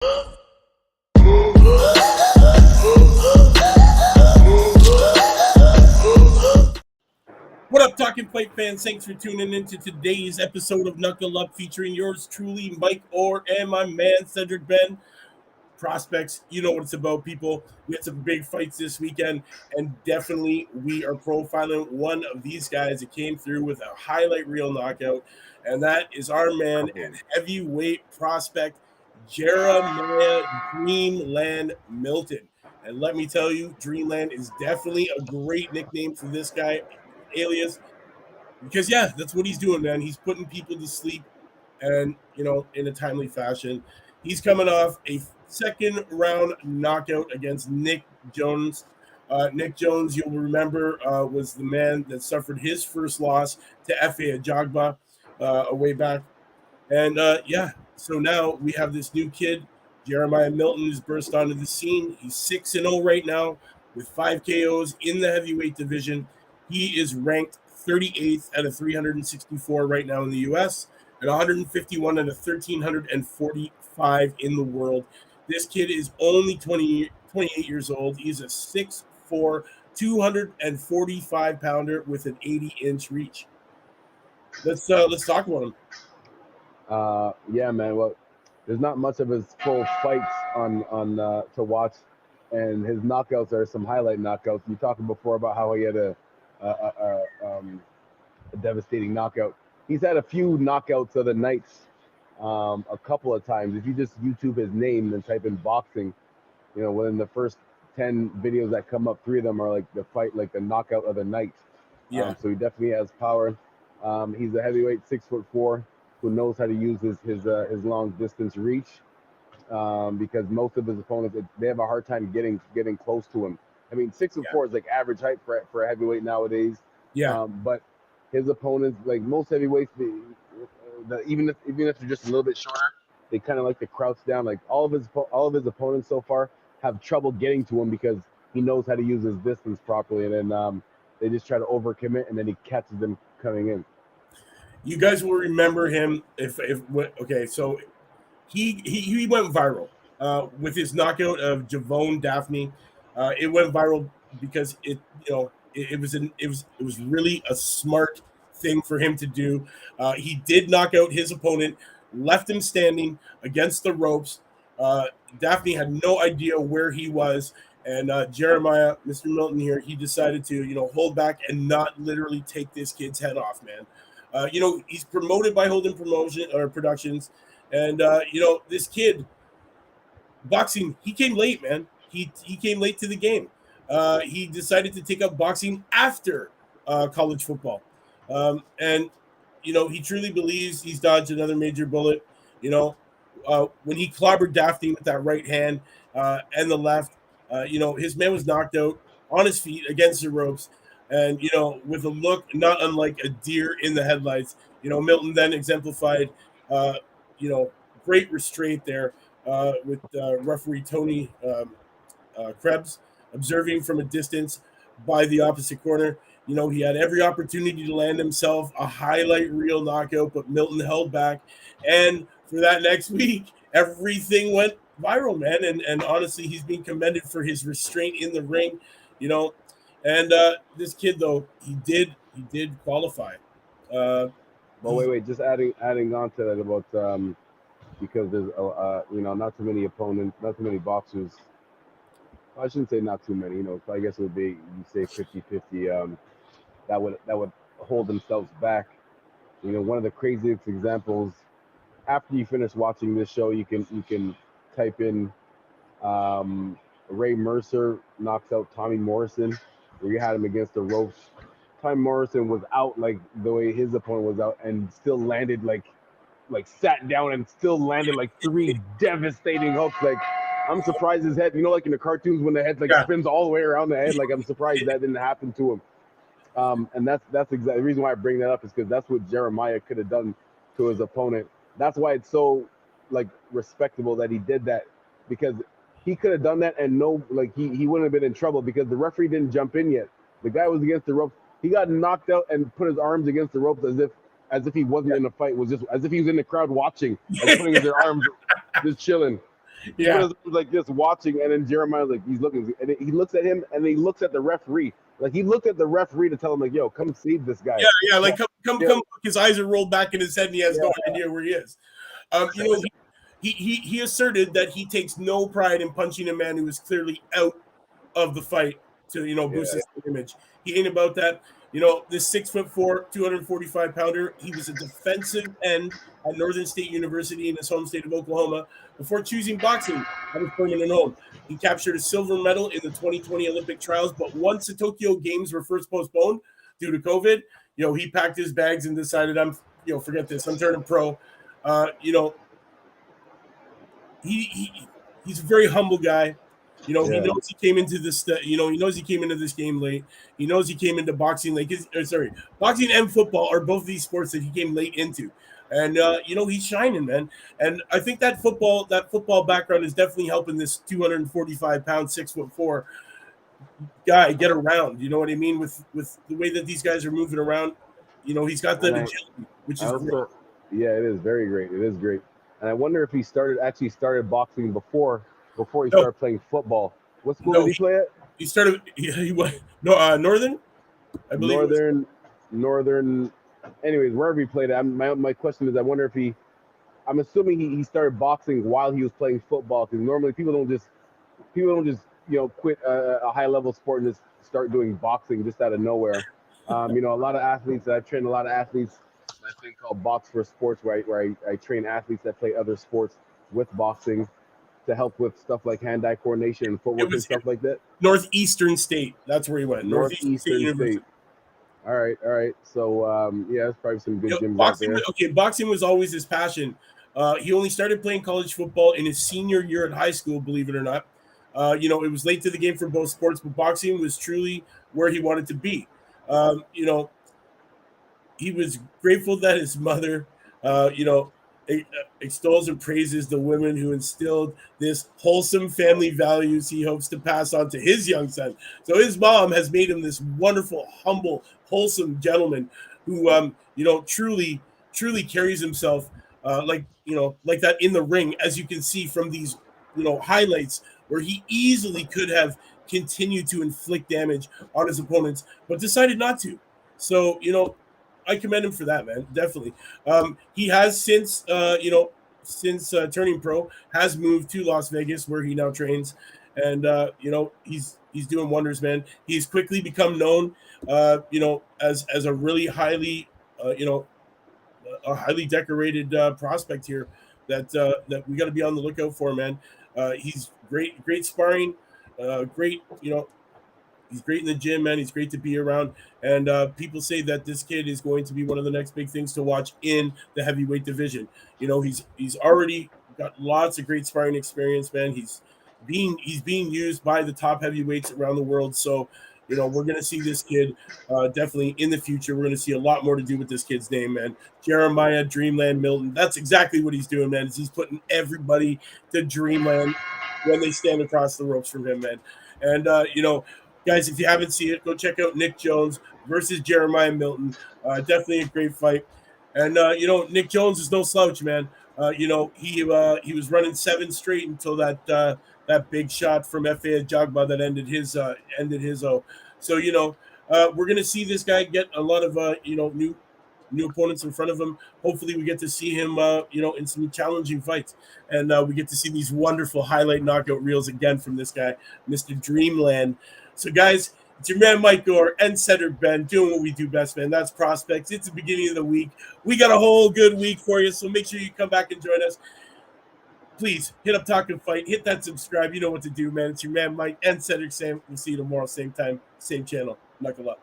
What up, Talkin Fight fans? Thanks for tuning in to today's episode of Knuckle Up, featuring yours truly, Mike Orr, and my man, Cedric Benn. Prospects, you know what it's about, people. We had some big fights this weekend, and definitely we are profiling one of these guys that came through with a highlight reel knockout, and that is our man and heavyweight prospect, Jeremiah Dreamland Milton. And let me tell you, Dreamland is definitely a great nickname for this guy, alias, because yeah, that's what he's doing, man. He's putting people to sleep, and in a timely fashion. He's coming off a second round knockout against Nick Jones. Nick Jones, you'll remember, was the man that suffered his first loss to F.A. Ajagba a way back. And so now we have this new kid, Jeremiah Milton, who's burst onto the scene. He's 6-0 right now with 5 KOs in the heavyweight division. He is ranked 38th out of 364 right now in the U.S. and 151 out of 1,345 in the world. This kid is only 28 years old. He's a 6'4", 245 pounder with an 80-inch reach. Let's talk about him. Yeah, man. Well, there's not much of his full fights on to watch, and his knockouts are some highlight knockouts. You talked before about how he had a devastating knockout. He's had a few knockouts of the nights, a couple of times. If you just YouTube his name and type in boxing, within the first 10 videos that come up, 3 of them are like the fight, like the knockout of the night. Yeah. So he definitely has power. He's a heavyweight, 6'4", who knows how to use his long distance reach. Because most of his opponents, they have a hard time getting close to him. I mean, 6'4" is like average height for a heavyweight nowadays. Yeah. But his opponents, like most heavyweights, even if they're just a little bit shorter, they kind of like to crouch down. Like all of his opponents so far have trouble getting to him because he knows how to use his distance properly, and then they just try to overcommit, and then he catches them coming in. You guys will remember him so he went viral with his knockout of Javon Daphne. It went viral because it was really a smart thing for him to do. He did knock out his opponent, left him standing against the ropes. Daphne had no idea where he was, and Jeremiah, Mr. Milton here, he decided to hold back and not literally take this kid's head off, man. He's promoted by Holden Productions, and this kid, boxing, he came late, man. He came late to the game. He decided to take up boxing after college football, and he truly believes he's dodged another major bullet. When he clobbered Daphne with that right hand and the left, his man was knocked out on his feet against the ropes. And, with a look not unlike a deer in the headlights, Milton then exemplified, great restraint there with referee Tony Krebs observing from a distance by the opposite corner. He had every opportunity to land himself a highlight reel knockout, but Milton held back. And for that next week, everything went viral, man. And honestly, he's being commended for his restraint in the ring, And this kid, though, he did qualify. But wait, just adding on to that about because there's not too many opponents, not too many boxers. I shouldn't say not too many. So I guess it would be, you say 50-50. That would hold themselves back. One of the craziest examples. After you finish watching this show, you can type in Ray Mercer knocks out Tommy Morrison, where you had him against the ropes. Tommy Morrison was out like the way his opponent was out, and still landed like sat down and still landed like 3 devastating hooks. Like, I'm surprised his head, like in the cartoons when the head spins all the way around the head. Like, I'm surprised that didn't happen to him. And that's exactly the reason why I bring that up, is because that's what Jeremiah could have done to his opponent. That's why it's so respectable that he did that, because he could have done that and he wouldn't have been in trouble, because the referee didn't jump in yet. The guy was against the ropes. He got knocked out and put his arms against the ropes as if he wasn't in a fight. Was just as if he was in the crowd watching and putting his arms just chilling. He put his arms like this, watching, and then Jeremiah's like, he's looking, and he looks at him, and then he looks at the referee. Like, he looked at the referee to tell him, like, yo, come save this guy. Yeah, like, come. His eyes are rolled back in his head, and he has no idea where he is. He asserted that he takes no pride in punching a man who is clearly out of the fight to, boost his image. He ain't about that. This 6'4", 245-pounder, he was a defensive end at Northern State University in his home state of Oklahoma before choosing boxing at his permanent home. He captured a silver medal in the 2020 Olympic trials, but once the Tokyo Games were first postponed due to COVID, he packed his bags and decided, forget this, I'm turning pro. He's a very humble guy. He knows he came into this. He knows he came into this game late. He knows he came into boxing late. Boxing and football are both these sports that he came late into, and he's shining, man. And I think that football background is definitely helping this 245-pound, 6'4" guy get around. You know what I mean? With the way that these guys are moving around, he's got the agility, which is great. Yeah, it is very great. It is great. And I wonder if he started boxing before he started playing football. What school did he play at? He started. He went Northern. I believe Northern. Anyways, wherever he played at. My question is, I wonder if I'm assuming he started boxing while he was playing football, because normally people don't just quit a high level sport and just start doing boxing just out of nowhere. A lot of athletes. I've trained a lot of athletes. A thing called Box for Sports, where I train athletes that play other sports with boxing to help with stuff like hand-eye coordination and footwork and stuff like that. Northeastern State, that's where he went. Northeastern State. All right. So there's probably some good gyms boxing, out there. Boxing was always his passion. He only started playing college football in his senior year at high school, believe it or not. It was late to the game for both sports, but boxing was truly where he wanted to be. He was grateful that his mother, extols and praises the women who instilled this wholesome family values he hopes to pass on to his young son. So his mom has made him this wonderful, humble, wholesome gentleman who, truly carries himself like that in the ring, as you can see from these, highlights where he easily could have continued to inflict damage on his opponents, but decided not to. So, I commend him for that, man. Definitely. He has since turning pro, has moved to Las Vegas, where he now trains, and he's doing wonders, man. He's quickly become known, as a really highly, a highly decorated prospect here that we got to be on the lookout for, man. He's great sparring, great, he's great in the gym, man. He's great to be around. And people say that this kid is going to be one of the next big things to watch in the heavyweight division. He's already got lots of great sparring experience, man. He's being used by the top heavyweights around the world. So, we're going to see this kid definitely in the future. We're going to see a lot more to do with this kid's name, man. Jeremiah Dreamland Milton. That's exactly what he's doing, man. Is he's putting everybody to Dreamland when they stand across the ropes from him, man. And, guys, if you haven't seen it, go check out Nick Jones versus Jeremiah Milton. Definitely a great fight. And, Nick Jones is no slouch, man. He was running 7 straight until that big shot from F.A. Jagba that ended his O. So, we're going to see this guy get a lot of, new opponents in front of him. Hopefully we get to see him, in some challenging fights. And we get to see these wonderful highlight knockout reels again from this guy, Mr. Dreamland. So, guys, it's your man Mike Gore and Cedric Benn doing what we do best, man. That's prospects. It's the beginning of the week. We got a whole good week for you, so make sure you come back and join us. Please hit up Talkin Fight. Hit that subscribe. You know what to do, man. It's your man Mike and Cedric Sam. We'll see you tomorrow, same time, same channel. Knuckle up.